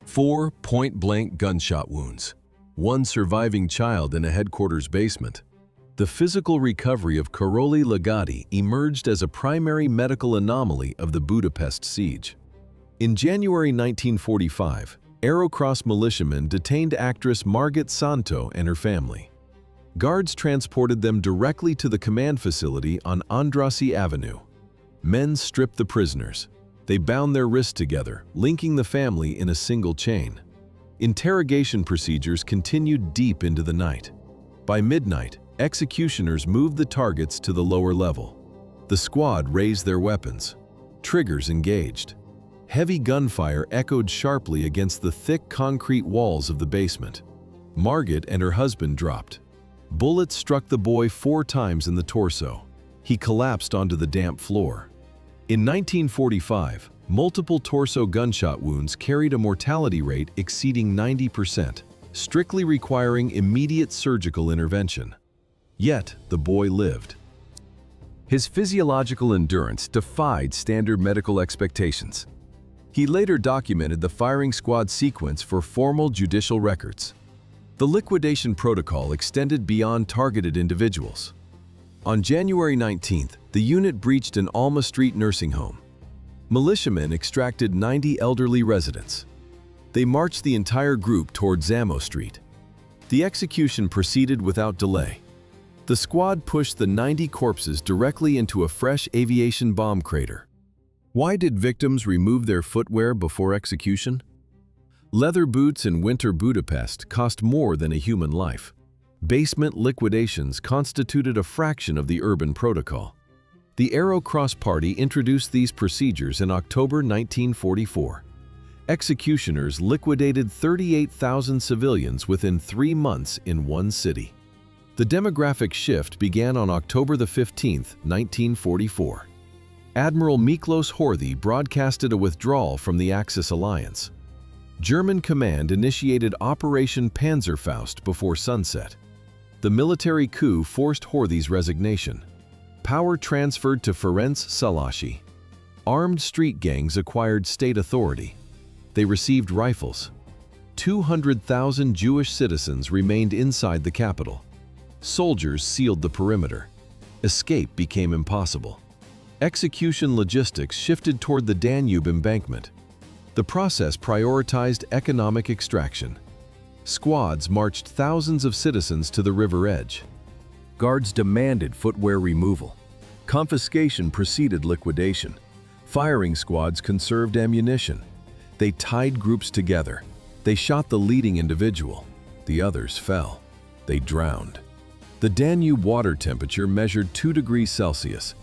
4 point-blank gunshot wounds. 1 surviving child in a headquarters basement. The physical recovery of Karoli Legati emerged as a primary medical anomaly of the Budapest siege. In January 1945, Aerocross militiamen detained actress Margit Santo and her family. Guards transported them directly to the command facility on Andras Avenue. Men stripped the prisoners. They bound their wrists together, linking the family in a single chain. Interrogation procedures continued deep into the night. By midnight, executioners moved the targets to the lower level. The squad raised their weapons. Triggers engaged. Heavy gunfire echoed sharply against the thick concrete walls of the basement. Margit and her husband dropped. Bullets struck the boy 4 times in the torso. He collapsed onto the damp floor. In 1945, multiple torso gunshot wounds carried a mortality rate exceeding 90%, strictly requiring immediate surgical intervention. Yet, the boy lived. His physiological endurance defied standard medical expectations. He later documented the firing squad sequence for formal judicial records. The liquidation protocol extended beyond targeted individuals. On January 19th, the unit breached an Alma Street nursing home. Militiamen extracted 90 elderly residents. They marched the entire group toward Zamo Street. The execution proceeded without delay. The squad pushed the 90 corpses directly into a fresh aviation bomb crater. Why did victims remove their footwear before execution? Leather boots in winter Budapest cost more than a human life. Basement liquidations constituted a fraction of the urban protocol. The Aerocross Party introduced these procedures in October 1944. Executioners liquidated 38,000 civilians within 3 months in one city. The demographic shift began on October 15, 1944. Admiral Miklos Horthy broadcasted a withdrawal from the Axis alliance. German command initiated Operation Panzerfaust before sunset. The military coup forced Horthy's resignation. Power transferred to Ferenc Szalasi. Armed street gangs acquired state authority. They received rifles. 200,000 Jewish citizens remained inside the capital. Soldiers sealed the perimeter. Escape became impossible. Execution logistics shifted toward the Danube embankment. The process prioritized economic extraction. Squads marched thousands of citizens to the river edge. Guards demanded footwear removal. Confiscation preceded liquidation. Firing squads conserved ammunition. They tied groups together. They shot the leading individual. The others fell. They drowned. The Danube water temperature measured 2 degrees Celsius.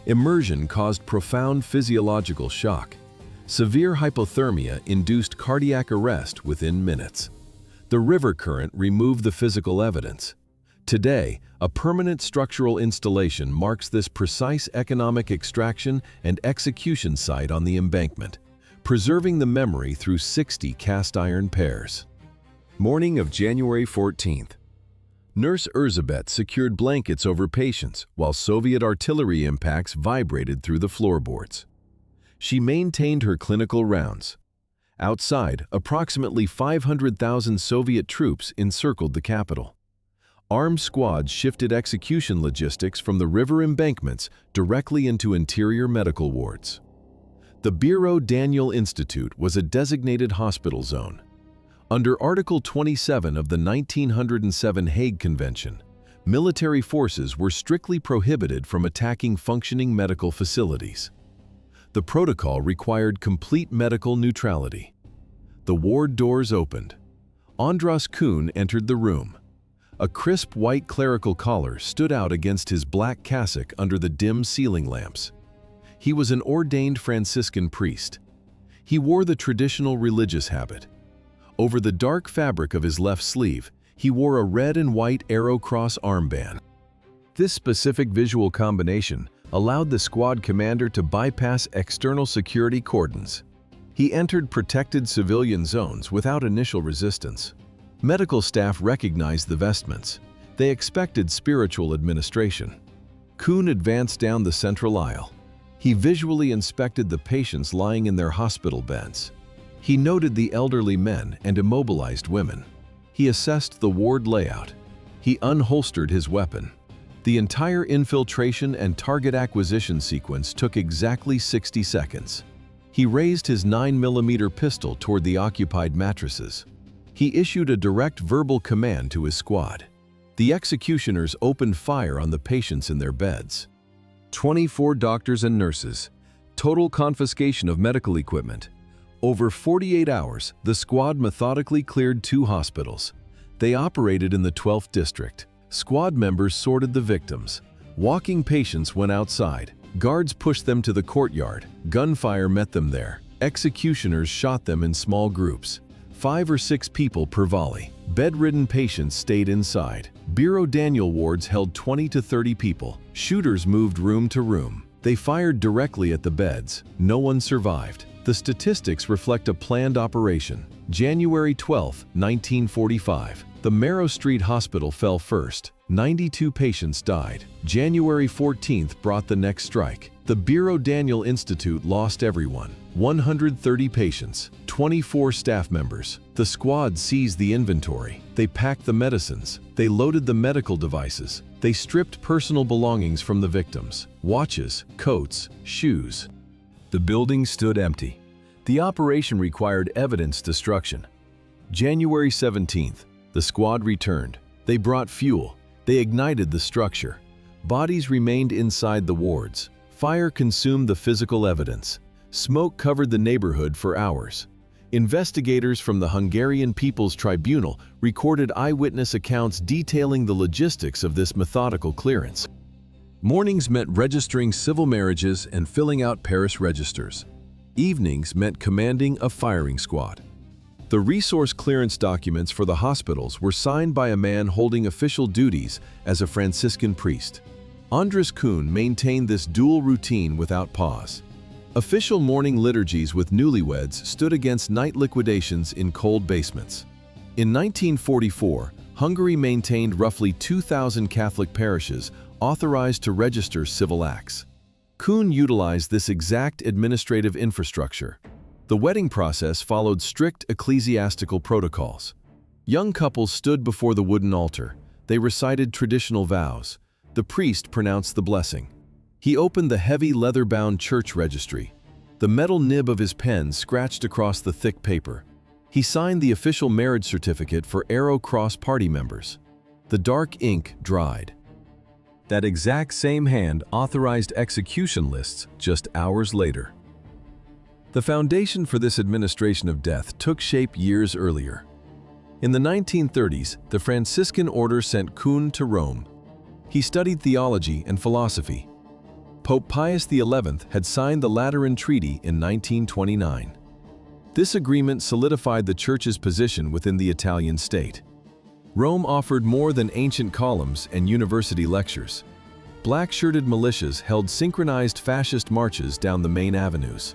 Immersion caused profound physiological shock. Severe hypothermia induced cardiac arrest within minutes. The river current removed the physical evidence. Today, a permanent structural installation marks this precise economic extraction and execution site on the embankment, preserving the memory through 60 cast iron pairs. Morning of January 14th. Nurse Erzsébet secured blankets over patients while Soviet artillery impacts vibrated through the floorboards. She maintained her clinical rounds. Outside, approximately 500,000 Soviet troops encircled the capital. Armed squads shifted execution logistics from the river embankments directly into interior medical wards. The Biro Daniel Institute was a designated hospital zone. Under Article 27 of the 1907 Hague Convention, military forces were strictly prohibited from attacking functioning medical facilities. The protocol required complete medical neutrality. The ward doors opened. Andras entered the room. A crisp white clerical collar stood out against his black cassock under the dim ceiling lamps. He was an ordained Franciscan priest. He wore the traditional religious habit. Over the dark fabric of his left sleeve, he wore a red and white Aerocross armband. This specific visual combination allowed the squad commander to bypass external security cordons. He entered protected civilian zones without initial resistance. Medical staff recognized the vestments. They expected spiritual administration. Kuhn advanced down the central aisle. He visually inspected the patients lying in their hospital beds. He noted the elderly men and immobilized women. He assessed the ward layout. He unholstered his weapon. The entire infiltration and target acquisition sequence took exactly 60 seconds. He raised his 9mm pistol toward the occupied mattresses. He issued a direct verbal command to his squad. The executioners opened fire on the patients in their beds. 24 doctors and nurses. Total confiscation of medical equipment. Over 48 hours, the squad methodically cleared 2 hospitals. They operated in the 12th district. Squad members sorted the victims. Walking patients went outside. Guards pushed them to the courtyard. Gunfire met them there. Executioners shot them in small groups. 5 or 6 people per volley. Bedridden patients stayed inside. Bureau Daniel wards held 20 to 30 people. Shooters moved room to room. They fired directly at the beds. No one survived. The statistics reflect a planned operation. January 12, 1945. The Marrow Street Hospital fell first. 92 patients died. January 14th brought the next strike. The Bureau Daniel Institute lost everyone. 130 patients, 24 staff members. The squad seized the inventory. They packed the medicines. They loaded the medical devices. They stripped personal belongings from the victims. Watches, coats, shoes. The building stood empty. The operation required evidence destruction. January 17th, the squad returned. They brought fuel. They ignited the structure. Bodies remained inside the wards. Fire consumed the physical evidence. Smoke covered the neighborhood for hours. Investigators from the Hungarian People's Tribunal recorded eyewitness accounts detailing the logistics of this methodical clearance. Mornings meant registering civil marriages and filling out parish registers. Evenings meant commanding a firing squad. The resource clearance documents for the hospitals were signed by a man holding official duties as a Franciscan priest. Andras maintained this dual routine without pause. Official morning liturgies with newlyweds stood against night liquidations in cold basements. In 1944, Hungary maintained roughly 2,000 Catholic parishes authorized to register civil acts. Kuhn utilized this exact administrative infrastructure. The wedding process followed strict ecclesiastical protocols. Young couples stood before the wooden altar. They recited traditional vows. The priest pronounced the blessing. He opened the heavy leather-bound church registry. The metal nib of his pen scratched across the thick paper. He signed the official marriage certificate for Arrow Cross party members. The dark ink dried. That exact same hand authorized execution lists just hours later. The foundation for this administration of death took shape years earlier. In the 1930s, the Franciscan order sent Kuhn to Rome. He studied theology and philosophy. Pope Pius XI had signed the Lateran Treaty in 1929. This agreement solidified the Church's position within the Italian state. Rome offered more than ancient columns and university lectures. Black-shirted militias held synchronized fascist marches down the main avenues.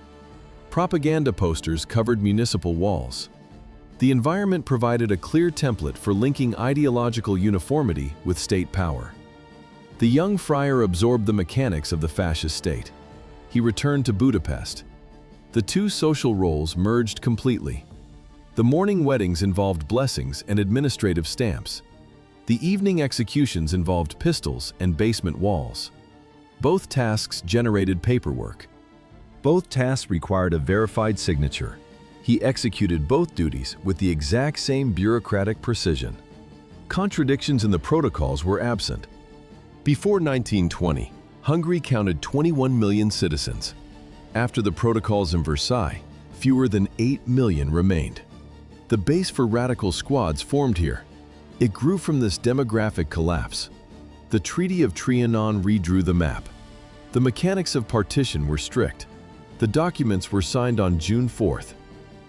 Propaganda posters covered municipal walls. The environment provided a clear template for linking ideological uniformity with state power. The young friar absorbed the mechanics of the fascist state. He returned to Budapest. The two social roles merged completely. The morning weddings involved blessings and administrative stamps. The evening executions involved pistols and basement walls. Both tasks generated paperwork. Both tasks required a verified signature. He executed both duties with the exact same bureaucratic precision. Contradictions in the protocols were absent. Before 1920, Hungary counted 21 million citizens. After the protocols in Versailles, fewer than 8 million remained. The base for radical squads formed here. It grew from this demographic collapse. The Treaty of Trianon redrew the map. The mechanics of partition were strict. The documents were signed on June 4th.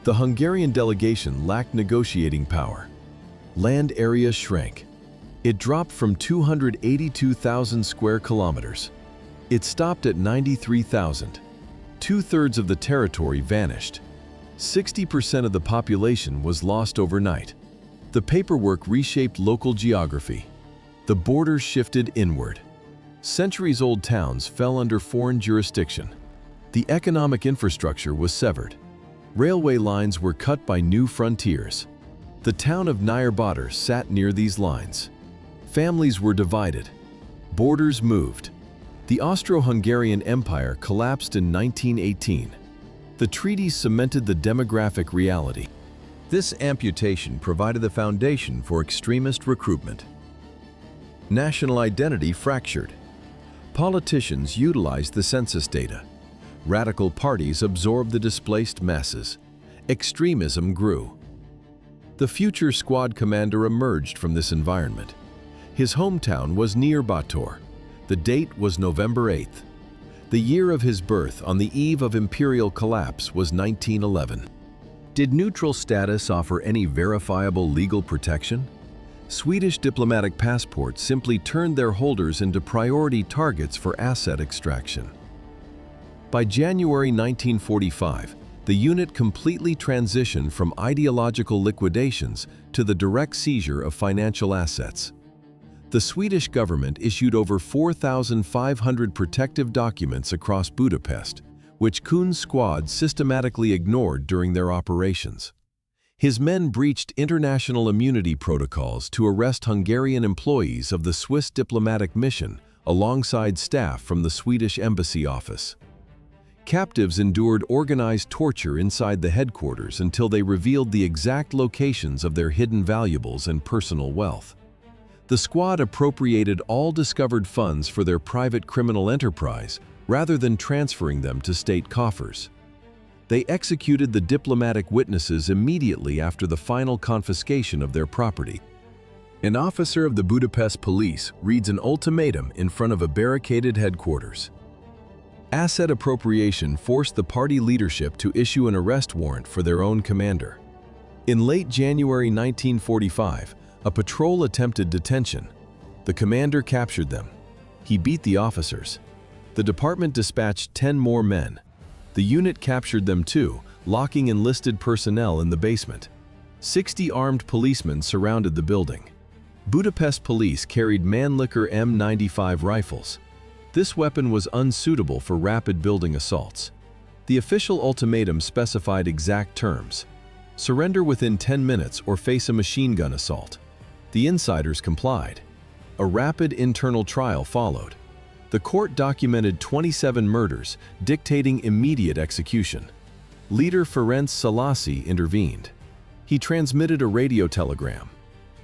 The Hungarian delegation lacked negotiating power. Land area shrank. It dropped from 282,000 square kilometers. It stopped at 93,000. Two-thirds of the territory vanished. 60% of the population was lost overnight. The paperwork reshaped local geography. The borders shifted inward. Centuries-old towns fell under foreign jurisdiction. The economic infrastructure was severed. Railway lines were cut by new frontiers. The town of Nyírbátor sat near these lines. Families were divided. Borders moved. The Austro-Hungarian Empire collapsed in 1918. The treaties cemented the demographic reality. This amputation provided the foundation for extremist recruitment. National identity fractured. Politicians utilized the census data. Radical parties absorbed the displaced masses. Extremism grew. The future squad commander emerged from this environment. His hometown was Nyírbátor. The date was November 8th. The year of his birth on the eve of imperial collapse was 1911. Did neutral status offer any verifiable legal protection? Swedish diplomatic passports simply turned their holders into priority targets for asset extraction. By January 1945, the unit completely transitioned from ideological liquidations to the direct seizure of financial assets. The Swedish government issued over 4,500 protective documents across Budapest, which Kuhn's squad systematically ignored during their operations. His men breached international immunity protocols to arrest Hungarian employees of the Swiss diplomatic mission alongside staff from the Swedish embassy office. Captives endured organized torture inside the headquarters until they revealed the exact locations of their hidden valuables and personal wealth. The squad appropriated all discovered funds for their private criminal enterprise rather than transferring them to state coffers. They executed the diplomatic witnesses immediately after the final confiscation of their property. An officer of the Budapest police reads an ultimatum in front of a barricaded headquarters. Asset appropriation forced the party leadership to issue an arrest warrant for their own commander. In late January 1945, a patrol attempted detention. The commander captured them. He beat the officers. The department dispatched 10 more men. The unit captured them too, locking enlisted personnel in the basement. 60 armed policemen surrounded the building. Budapest police carried Mannlicher M95 rifles. This weapon was unsuitable for rapid building assaults. The official ultimatum specified exact terms: surrender within 10 minutes or face a machine gun assault. The insiders complied. A rapid internal trial followed. The court documented 27 murders, dictating immediate execution. Leader Ferenc Szalasi intervened. He transmitted a radio telegram.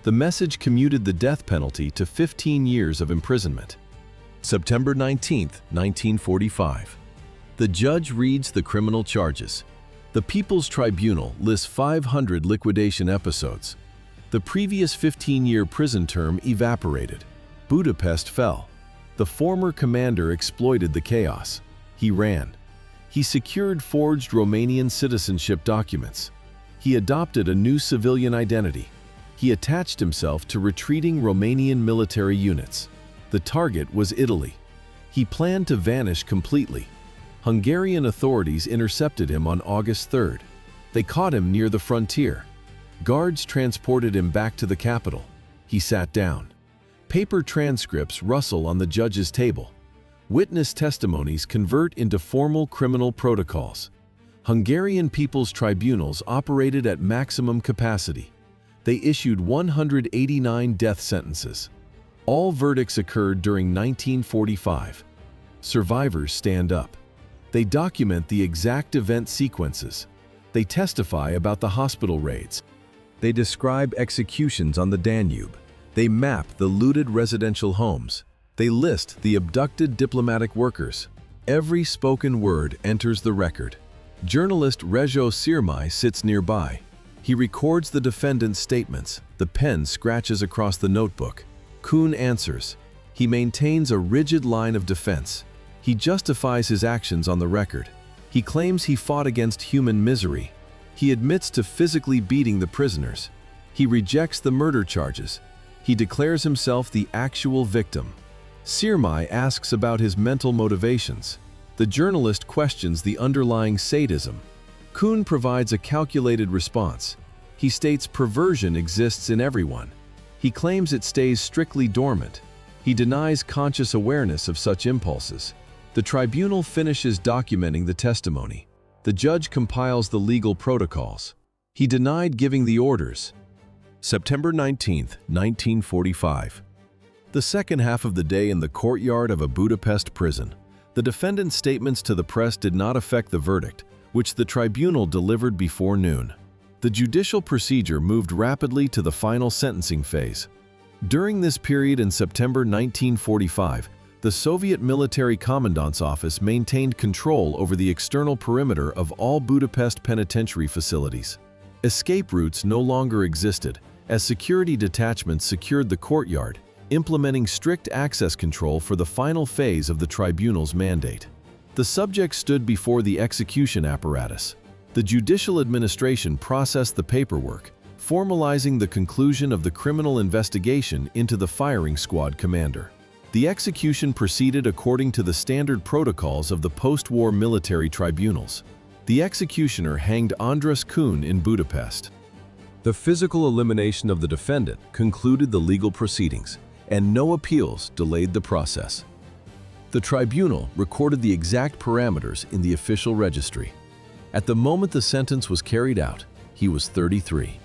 The message commuted the death penalty to 15 years of imprisonment. September 19, 1945. The judge reads the criminal charges. The People's Tribunal lists 500 liquidation episodes. The previous 15-year prison term evaporated. Budapest fell. The former commander exploited the chaos. He ran. He secured forged Romanian citizenship documents. He adopted a new civilian identity. He attached himself to retreating Romanian military units. The target was Italy. He planned to vanish completely. Hungarian authorities intercepted him on August 3rd. They caught him near the frontier. Guards transported him back to the capital. He sat down. Paper transcripts rustle on the judge's table. Witness testimonies convert into formal criminal protocols. Hungarian people's tribunals operated at maximum capacity. They issued 189 death sentences. All verdicts occurred during 1945. Survivors stand up. They document the exact event sequences. They testify about the hospital raids. They describe executions on the Danube. They map the looted residential homes. They list the abducted diplomatic workers. Every spoken word enters the record. Journalist Rejo Sirmai sits nearby. He records the defendant's statements. The pen scratches across the notebook. Kuhn answers. He maintains a rigid line of defense. He justifies his actions on the record. He claims he fought against human misery. He admits to physically beating the prisoners. He rejects the murder charges. He declares himself the actual victim. Sirmai asks about his mental motivations. The journalist questions the underlying sadism. Kuhn provides a calculated response. He states perversion exists in everyone. He claims it stays strictly dormant. He denies conscious awareness of such impulses. The tribunal finishes documenting the testimony. The judge compiles the legal protocols. He denied giving the orders. September 19, 1945. The second half of the day in the courtyard of a Budapest prison. The defendant's statements to the press did not affect the verdict, which the tribunal delivered before noon. The judicial procedure moved rapidly to the final sentencing phase. During this period in September 1945, the Soviet military commandant's office maintained control over the external perimeter of all Budapest penitentiary facilities. Escape routes no longer existed, as security detachments secured the courtyard, implementing strict access control for the final phase of the tribunal's mandate. The subject stood before the execution apparatus. The judicial administration processed the paperwork, formalizing the conclusion of the criminal investigation into the firing squad commander. The execution proceeded according to the standard protocols of the post-war military tribunals. The executioner hanged Andras in Budapest. The physical elimination of the defendant concluded the legal proceedings, and no appeals delayed the process. The tribunal recorded the exact parameters in the official registry. At the moment the sentence was carried out, he was 33.